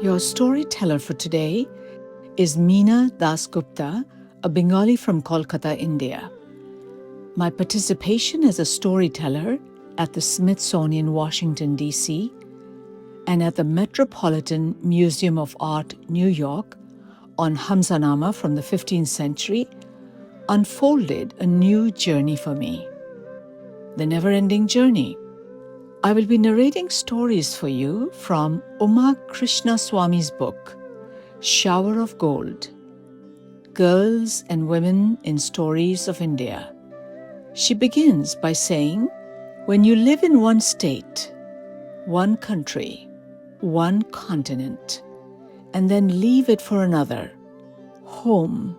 Your storyteller for today is Meena Dasgupta, a Bengali from Kolkata, India. My participation as a storyteller at the Smithsonian, Washington, D.C., and at the Metropolitan Museum of Art, New York, on Hamzanama from the 15th century, unfolded a new journey for me. The never-ending journey. I will be narrating stories for you from Uma Krishnaswami's book, Shower of Gold, Girls and Women in Stories of India. She begins by saying, when you live in one state, one country, one continent, and then leave it for another, home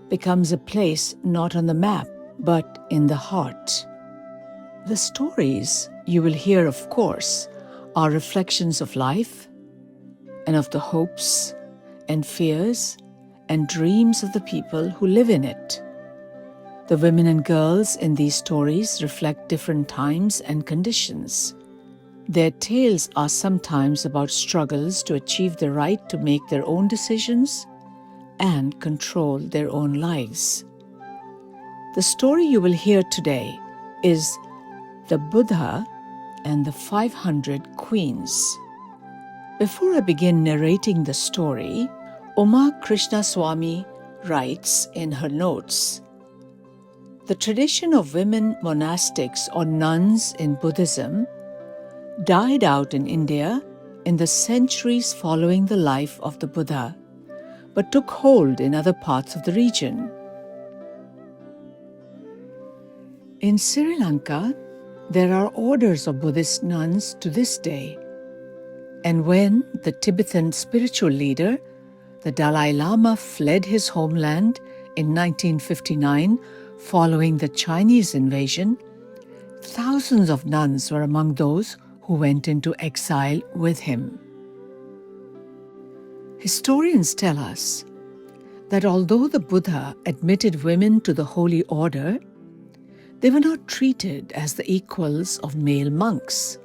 becomes a place not on the map, but in the heart. The stories you will hear, of course, are reflections of life and of the hopes and fears and dreams of the people who live in it. The women and girls in these stories reflect different times and conditions. Their tales are sometimes about struggles to achieve the right to make their own decisions and control their own lives. The story you will hear today is The Buddha and the 500 Queens. Before I begin narrating the story, Uma Krishnaswami writes in her notes, the tradition of women monastics or nuns in Buddhism died out in India in the centuries following the life of the Buddha, but took hold in other parts of the region. In Sri Lanka, there are orders of Buddhist nuns to this day. And when the Tibetan spiritual leader, the Dalai Lama, fled his homeland in 1959 following the Chinese invasion, thousands of nuns were among those who went into exile with him. Historians tell us that although the Buddha admitted women to the holy order, they were not treated as the equals of male monks.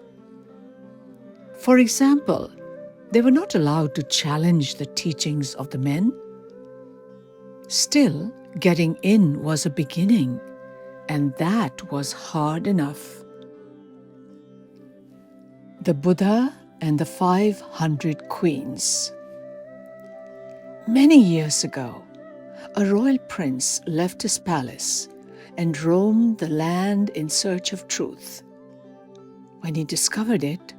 For example, they were not allowed to challenge the teachings of the men. Still, getting in was a beginning, and that was hard enough. The Buddha and the 500 Queens. Many years ago, a royal prince left his palace and roamed the land in search of truth. When he discovered it,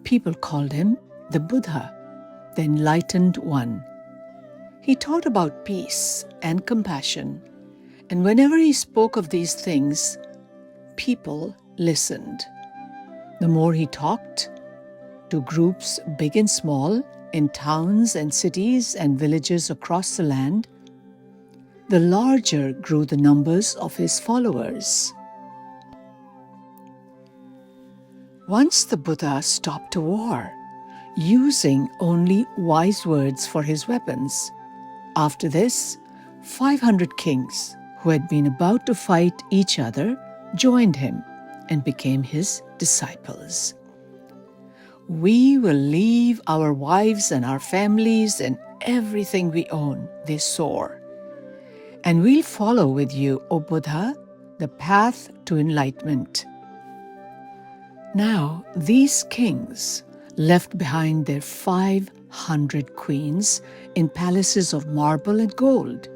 people called him the Buddha, the enlightened one. He taught about peace and compassion, and whenever he spoke of these things, people listened. The more he talked, to groups big and small, in towns and cities and villages across the land, the larger grew the numbers of his followers. Once the Buddha stopped a war, using only wise words for his weapons. After this, 500 kings who had been about to fight each other joined him and became his disciples. We will leave our wives and our families and everything we own, they swore. And we'll follow with you, O Buddha, the path to enlightenment. Now, these kings left behind their 500 queens in palaces of marble and gold.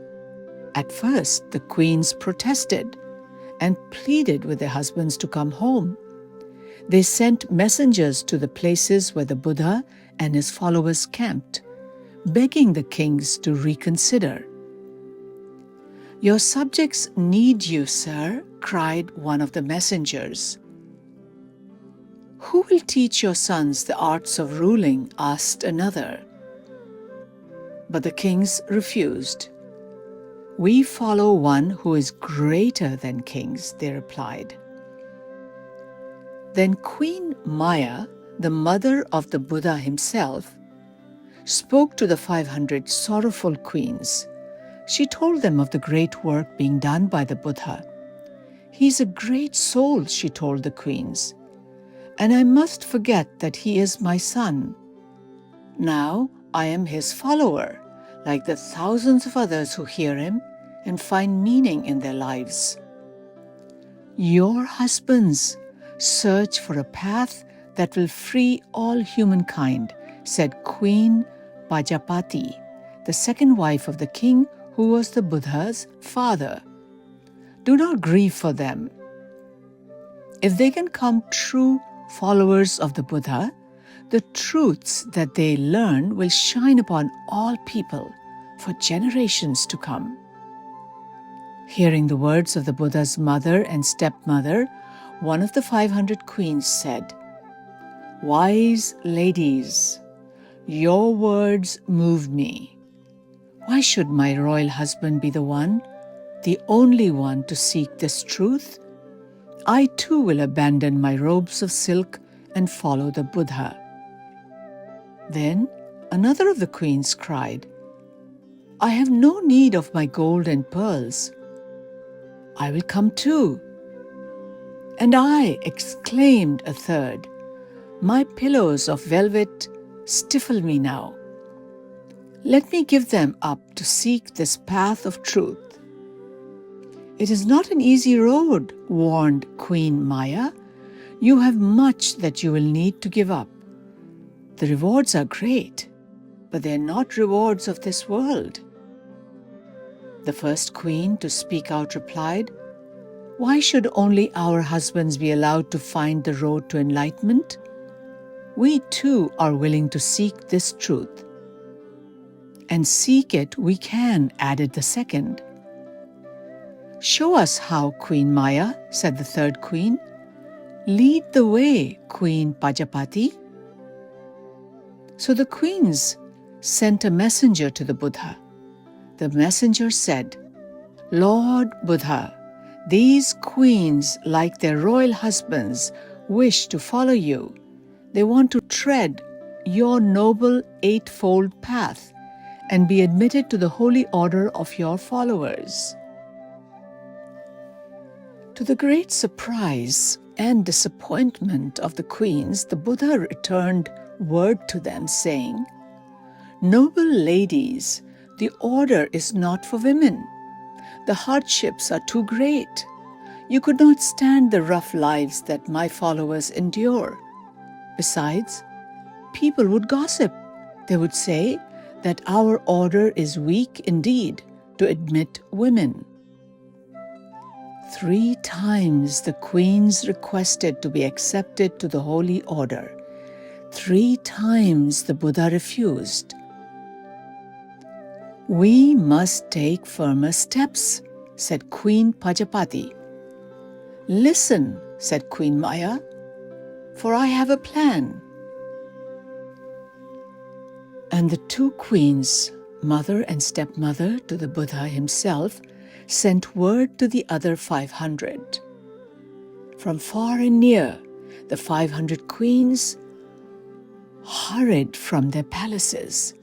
At first, the queens protested and pleaded with their husbands to come home. They sent messengers to the places where the Buddha and his followers camped, begging the kings to reconsider. Your subjects need you, sir, cried one of the messengers. Who will teach your sons the arts of ruling? Asked another. But the kings refused. We follow one who is greater than kings, they replied. Then Queen Maya, the mother of the Buddha himself, spoke to the 500 sorrowful queens. She told them of the great work being done by the Buddha. He is a great soul, she told the queens, and I must forget that he is my son. Now I am his follower, like the thousands of others who hear him and find meaning in their lives. Your husbands search for a path that will free all humankind, said Queen Pajapati, the second wife of the king who was the Buddha's father. Do not grieve for them. If they can become true followers of the Buddha, the truths that they learn will shine upon all people for generations to come. Hearing the words of the Buddha's mother and stepmother, one of the 500 queens said, "Wise ladies, your words move me. Why should my royal husband be the one, the only one to seek this truth? I too will abandon my robes of silk and follow the Buddha." Then another of the queens cried, "I have no need of my gold and pearls. I will come too." "And I," exclaimed a third, "my pillows of velvet stifle me now. Let me give them up to seek this path of truth." "It is not an easy road," warned Queen Maya. "You have much that you will need to give up. The rewards are great, but they are not rewards of this world." The first queen to speak out replied, "Why should only our husbands be allowed to find the road to enlightenment? We too are willing to seek this truth." "And seek it we can," added the second. "Show us how, Queen Maya," said the third queen. "Lead the way, Queen Pajapati." So the queens sent a messenger to the Buddha. The messenger said, "Lord Buddha, these queens, like their royal husbands, wish to follow you. They want to tread your noble eightfold path and be admitted to the holy order of your followers." To the great surprise and disappointment of the queens, the Buddha returned word to them saying, "Noble ladies, the order is not for women. The hardships are too great. You could not stand the rough lives that my followers endure. Besides, people would gossip. They would say that our order is weak indeed to admit women." 3 times the queens requested to be accepted to the holy order. 3 times the Buddha refused. "We must take firmer steps," said Queen Pajapati. "Listen," said Queen Maya, "for I have a plan." And the 2 queens, mother and stepmother to the Buddha himself, sent word to the other 500. From far and near, the 500 queens hurried from their palaces.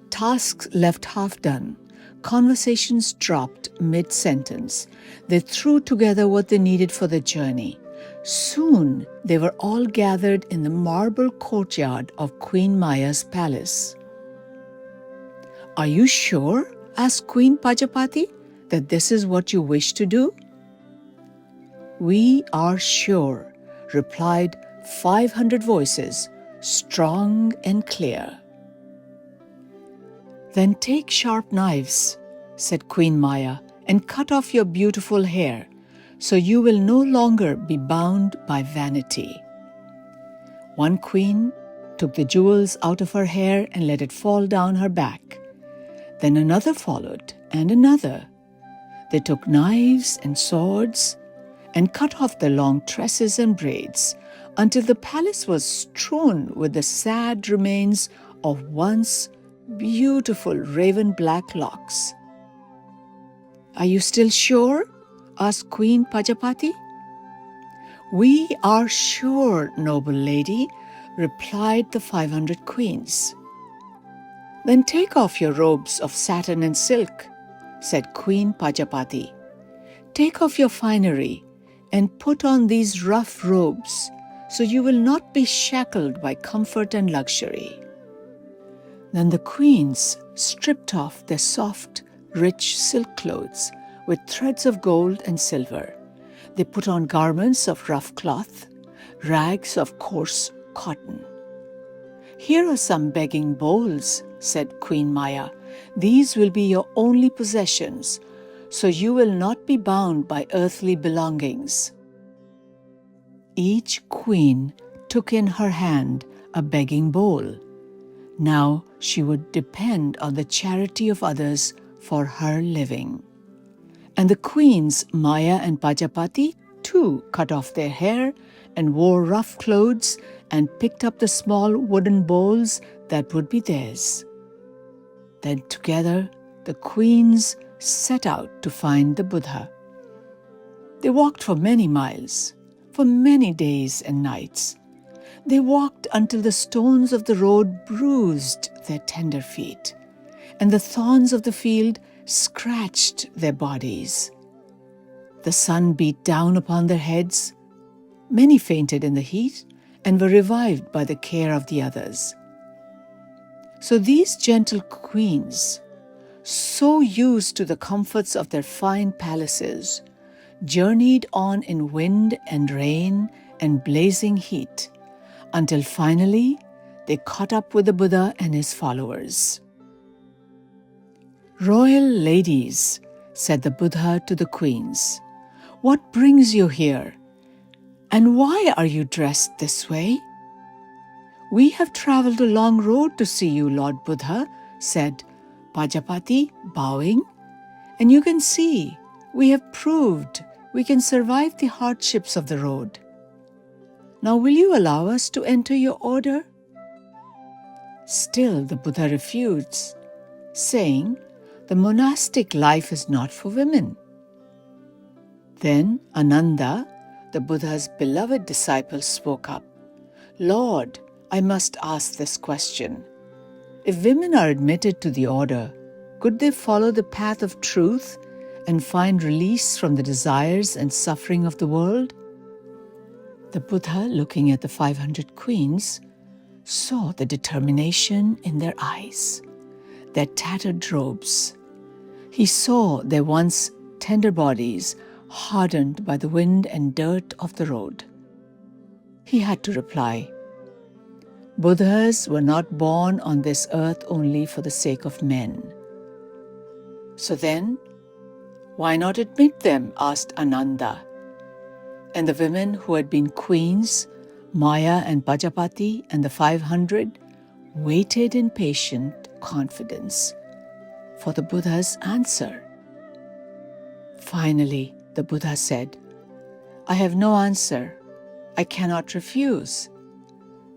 Tasks left half done. Conversations dropped mid-sentence. They threw together what they needed for the journey. Soon they were all gathered in the marble courtyard of Queen Maya's palace. "Are you sure," asked Queen Pajapati, "that this is what you wish to do?" "We are sure," replied 500 voices, strong and clear. "Then take sharp knives," said Queen Maya, "and cut off your beautiful hair, so you will no longer be bound by vanity." One queen took the jewels out of her hair and let it fall down her back. Then another followed, and another. They took knives and swords and cut off the long tresses and braids until the palace was strewn with the sad remains of once beautiful raven black locks. "Are you still sure?" asked Queen Pajapati. "We are sure, noble lady," replied the 500 queens. "Then take off your robes of satin and silk," said Queen Pajapati. "Take off your finery and put on these rough robes, so you will not be shackled by comfort and luxury." Then the queens stripped off their soft, rich silk clothes with threads of gold and silver. They put on garments of rough cloth, rags of coarse cotton. "Here are some begging bowls," said Queen Maya. "These will be your only possessions, so you will not be bound by earthly belongings." Each queen took in her hand a begging bowl. Now she would depend on the charity of others for her living. And the queens, Maya and Pajapati, too cut off their hair and wore rough clothes and picked up the small wooden bowls that would be theirs. Then together the queens set out to find the Buddha. They walked for many miles, for many days and nights. They walked until the stones of the road bruised their tender feet, and the thorns of the field scratched their bodies. The sun beat down upon their heads. Many fainted in the heat and were revived by the care of the others. So these gentle queens, so used to the comforts of their fine palaces, journeyed on in wind and rain and blazing heat, until finally they caught up with the Buddha and his followers. "Royal ladies," said the Buddha to the queens, "what brings you here? And why are you dressed this way?" "We have traveled a long road to see you, Lord Buddha," said Pajapati, bowing. "And you can see, we have proved we can survive the hardships of the road. Now will you allow us to enter your order?" Still the Buddha refused, saying, "The monastic life is not for women." Then Ananda, the Buddha's beloved disciple, spoke up. "Lord, I must ask this question. If women are admitted to the order, could they follow the path of truth and find release from the desires and suffering of the world?" The Buddha, looking at the 500 queens, saw the determination in their eyes, their tattered robes. He saw their once tender bodies hardened by the wind and dirt of the road. He had to reply, "Buddhas were not born on this earth only for the sake of men." "So then, why not admit them?" asked Ananda. And the women who had been queens, Maya and Pajapati and the 500, waited in patient confidence for the Buddha's answer. Finally, the Buddha said, "I have no answer. I cannot refuse.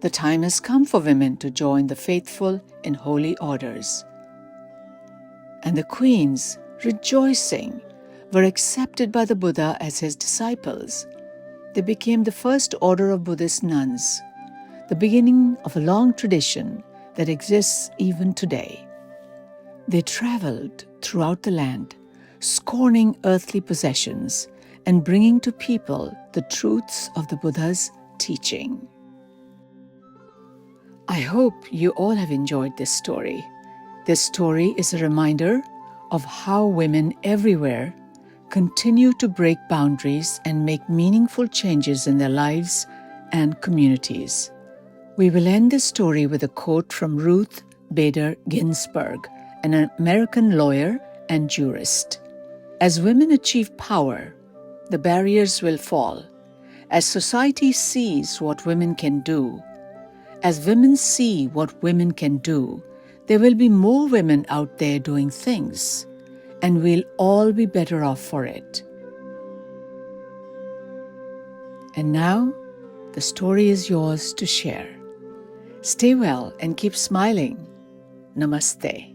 The time has come for women to join the faithful in holy orders." And the queens, rejoicing, were accepted by the Buddha as his disciples. They became the first order of Buddhist nuns, the beginning of a long tradition that exists even today. They traveled throughout the land, scorning earthly possessions and bringing to people the truths of the Buddha's teaching. I hope you all have enjoyed this story. This story is a reminder of how women everywhere continue to break boundaries and make meaningful changes in their lives and communities. We will end this story with a quote from Ruth Bader Ginsburg, an American lawyer and jurist. "As women achieve power, the barriers will fall. As society sees what women can do, as women see what women can do, there will be more women out there doing things, and we'll all be better off for it." And now, the story is yours to share. Stay well and keep smiling. Namaste.